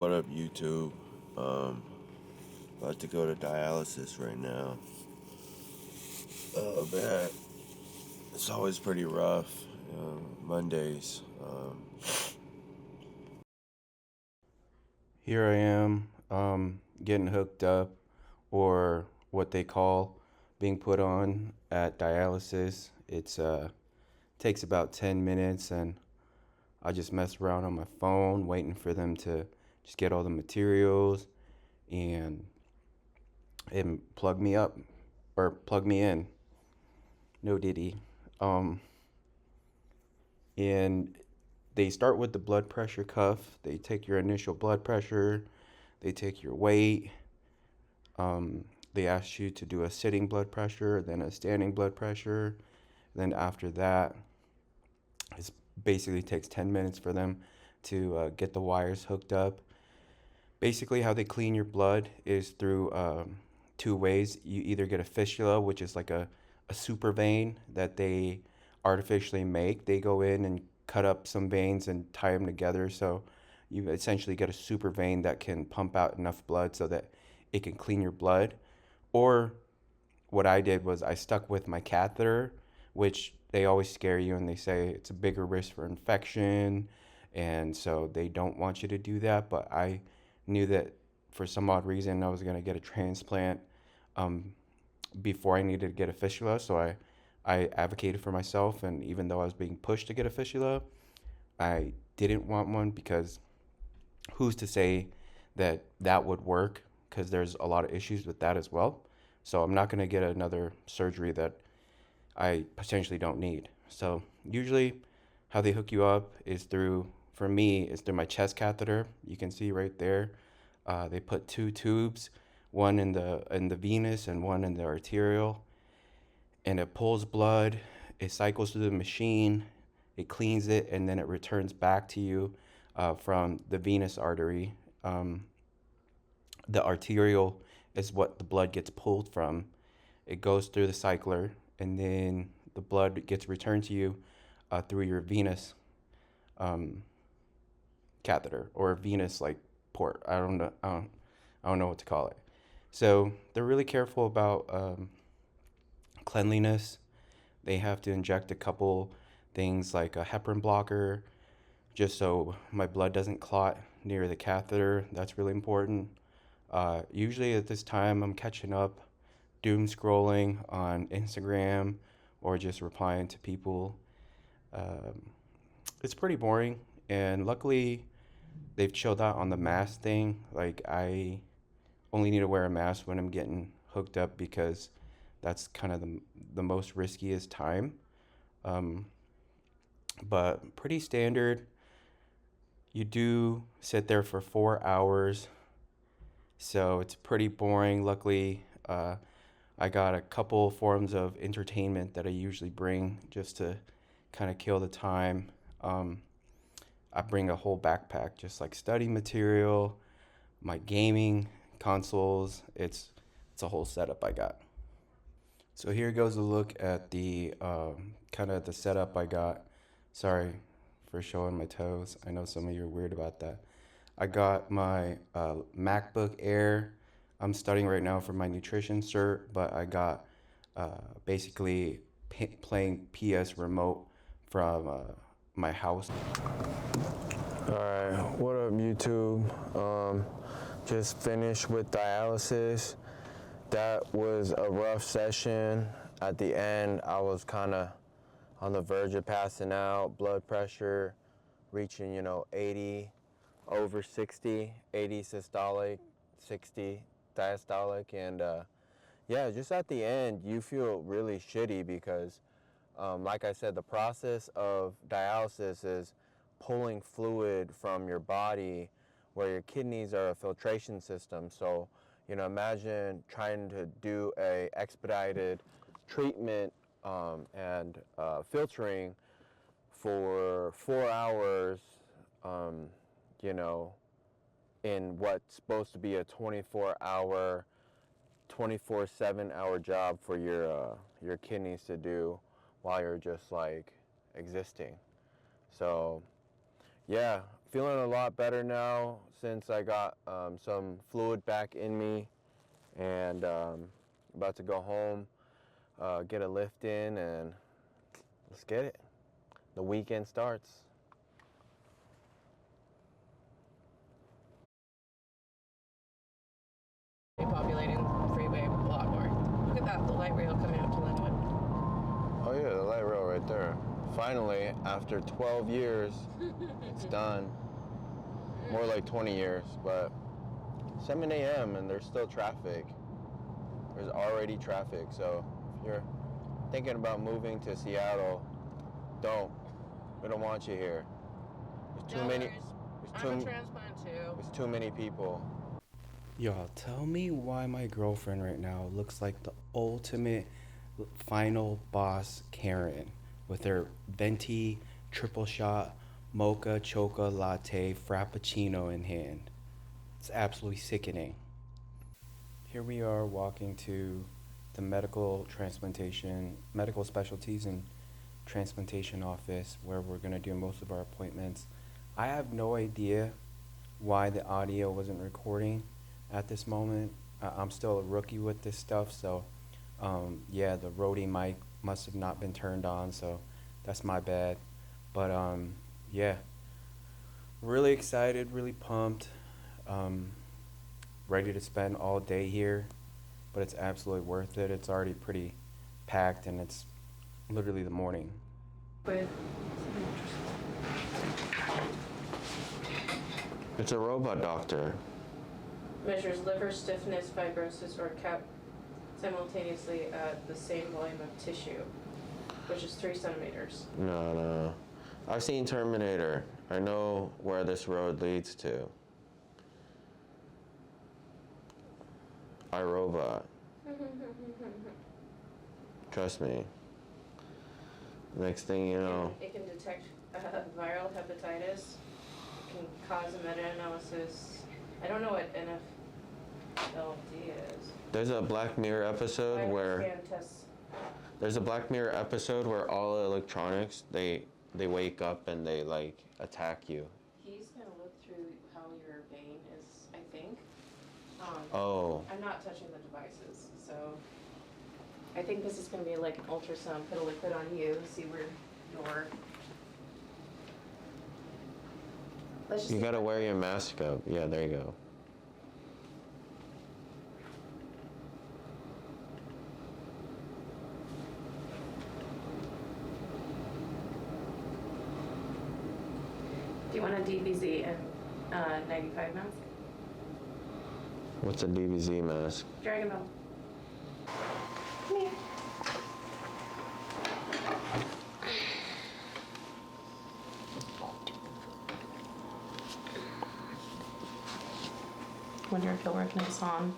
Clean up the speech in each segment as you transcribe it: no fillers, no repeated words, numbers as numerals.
What up, YouTube? Um, About to go to dialysis right now. Oh man, it's always pretty rough. Mondays. Here I am, getting hooked up, or what they call being put on at dialysis. It's takes about 10 minutes, and I just mess around on my phone, waiting for them to just get all the materials and plug me up or plug me in. No diddy. Um, and they start with the blood pressure cuff. They take your initial blood pressure, they take your weight. Um, they ask you to do a sitting blood pressure, then a standing blood pressure. Then after that, it basically takes 10 minutes for them to get the wires hooked up. Basically, how they clean your blood is through two ways. You either get a fistula, which is like a super vein that they artificially make. They go in and cut up some veins and tie them together. So you essentially get a super vein that can pump out enough blood so that it can clean your blood. Or what I did was I stuck with my catheter, which they always scare you and they say it's a bigger risk for infection. And so they don't want you to do that. But I knew that for some odd reason I was going to get a transplant um, before I needed to get a fistula. So I advocated for myself. And even though I was being pushed to get a fistula, I didn't want one because who's to say that that would work? Because there's a lot of issues with that as well. So I'm not going to get another surgery that I potentially don't need. So usually how they hook you up is through, for me, is through my chest catheter. You can see right there. They put two tubes, one in the venous and one in the arterial, and it pulls blood. It cycles through the machine. It cleans it, and then it returns back to you from the venous artery. Um, the arterial is what the blood gets pulled from. It goes through the cycler, and then the blood gets returned to you through your venous um, catheter or venous like port. I don't know what to call it. So they're really careful about cleanliness. They have to inject a couple things like a heparin blocker, just so my blood doesn't clot near the catheter. That's really important. Usually at this time, I'm catching up, doom scrolling on Instagram, or just replying to people. Um, it's pretty boring, and luckily, they've chilled out on the mask thing. Like, I only need to wear a mask when I'm getting hooked up because that's kind of the most riskiest time. Um, but pretty standard. You do sit there for 4 hours, so it's pretty boring. Luckily, I got a couple forms of entertainment that I usually bring just to kind of kill the time. Um, I bring a whole backpack, just like study material, my gaming consoles. It's a whole setup I got. So here goes a look at the kind of the setup I got. Sorry for showing my toes. I know some of you are weird about that. I got my MacBook Air. I'm studying right now for my nutrition cert, but I got basically playing PS remote from my house. Alright, what up YouTube? Just finished with dialysis. That was a rough session. At the end, I was kind of on the verge of passing out, blood pressure reaching, 80 over 60, 80 systolic, 60 diastolic, and yeah, just at the end, you feel really shitty because like I said, the process of dialysis is pulling fluid from your body where your kidneys are a filtration system. So, imagine trying to do a expedited treatment and filtering for 4 hours, um, you know, in what's supposed to be a 24-hour, 24/7 hour job for your kidneys to do while you're just like existing. So yeah, feeling a lot better now since I got some fluid back in me, and about to go home, get a lift in, and let's get it. The weekend starts. Populating the freeway a lot more. Look at that, the light rail coming out to Linwood. Oh yeah, the light rail right there. Finally, after 12 years, it's done. More like 20 years, but 7 a.m. and there's still traffic. There's already traffic, so if you're thinking about moving to Seattle, don't. We don't want you here. There's too many. I'm a transplant too. There's too many people. Y'all, tell me why my girlfriend right now looks like the ultimate final boss Karen with her venti triple shot mocha choca latte frappuccino in hand. It's absolutely sickening. Here we are walking to the medical specialties and transplantation office where we're going to do most of our appointments. I have no idea why the audio wasn't recording at this moment. I'm still a rookie with this stuff, so yeah, the Rode mic must have not been turned on, so that's my bad. But yeah, really excited, really pumped, ready to spend all day here, but it's absolutely worth it. It's already pretty packed, and it's literally the morning. With It's a robot doctor. measures liver stiffness, fibrosis, or cap simultaneously at the same volume of tissue, which is 3 centimeters. No. I've seen Terminator. I know where this road leads to. iRobot. Trust me. Next thing you know. It can detect viral hepatitis. It can cause a meta-analysis. I don't know what NFLD is. There's a Black Mirror episode where all electronics they wake up and they like attack you. He's gonna look through how your vein is, I think. Oh. I'm not touching the devices, so I think this is gonna be like an ultrasound. Put a liquid on you, see where your. You gotta wear your mask up. Yeah, there you go. Do you want a DBZ and 95 mask? What's a DBZ mask? Dragon Ball. Come here. Wonder if he'll work nice on.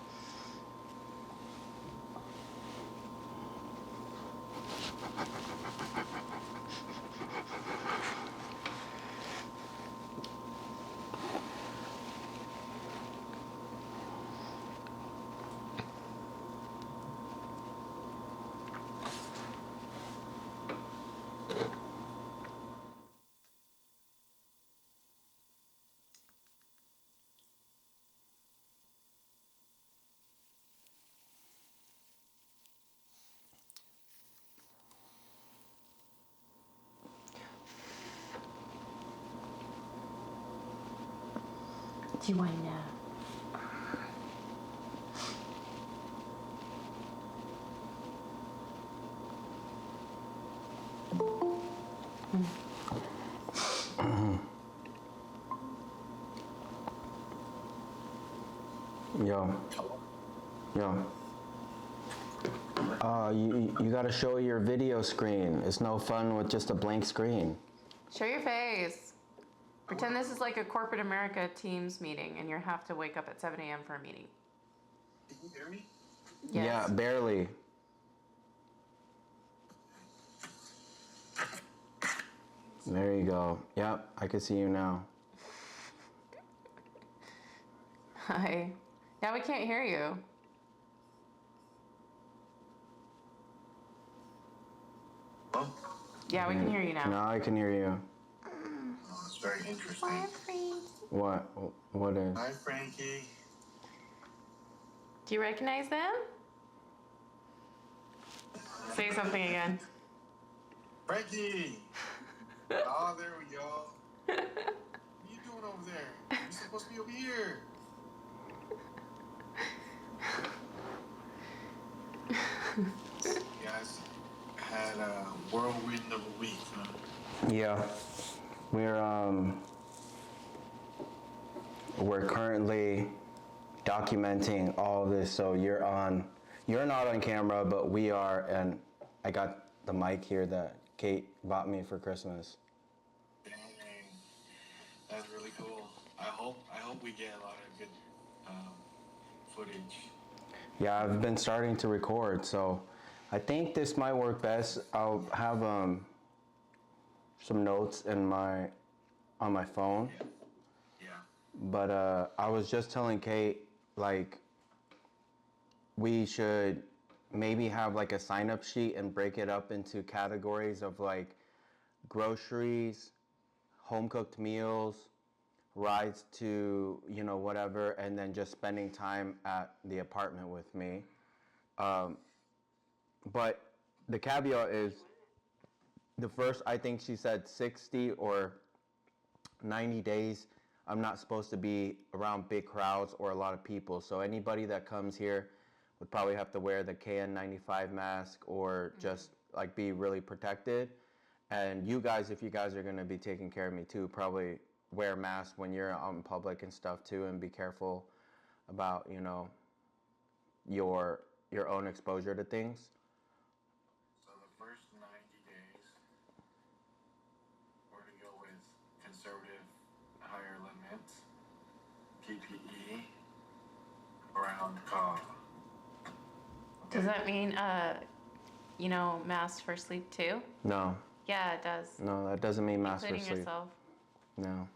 Do you want to know? Yo. You gotta show your video screen. It's no fun with just a blank screen. Show your face. Pretend this is like a corporate America Teams meeting and you have to wake up at 7 a.m. for a meeting. Can you hear me? Yes. Yeah, barely. There you go. Yep, I can see you now. Hi. Now we can't hear you. Oh, Yeah, we can hear you now. Now I can hear you. that's very interesting. What? What is? Hi, Frankie. Do you recognize them? Say something again. Frankie! Oh, there we go. What are you doing over there? You're supposed to be over here. You guys had a whirlwind of a week, huh? Yeah, we're currently documenting all of this. So you're not on camera, but we are, and I got the mic here that Kate bought me for Christmas. Dang, that's really cool. I hope we get a lot of good footage. Yeah, I've been starting to record, so I think this might work best. I'll have some notes on my phone. Yeah. But I was just telling Kate, like, we should maybe have like a sign-up sheet and break it up into categories of like groceries, home-cooked meals, rides to, whatever, and then just spending time at the apartment with me. But the caveat is the first, I think she said 60 or 90 days, I'm not supposed to be around big crowds or a lot of people. So anybody that comes here would probably have to wear the KN95 mask or just like be really protected. And you guys, if you guys are going to be taking care of me too, probably wear masks when you're out in public and stuff too, and be careful about, your own exposure to things. So the first 90 days, we're to go with conservative higher limits, PPE, around car. Does that mean, masks for sleep too? No, Yeah, it does. that doesn't mean mask for Including sleep. yourself. No.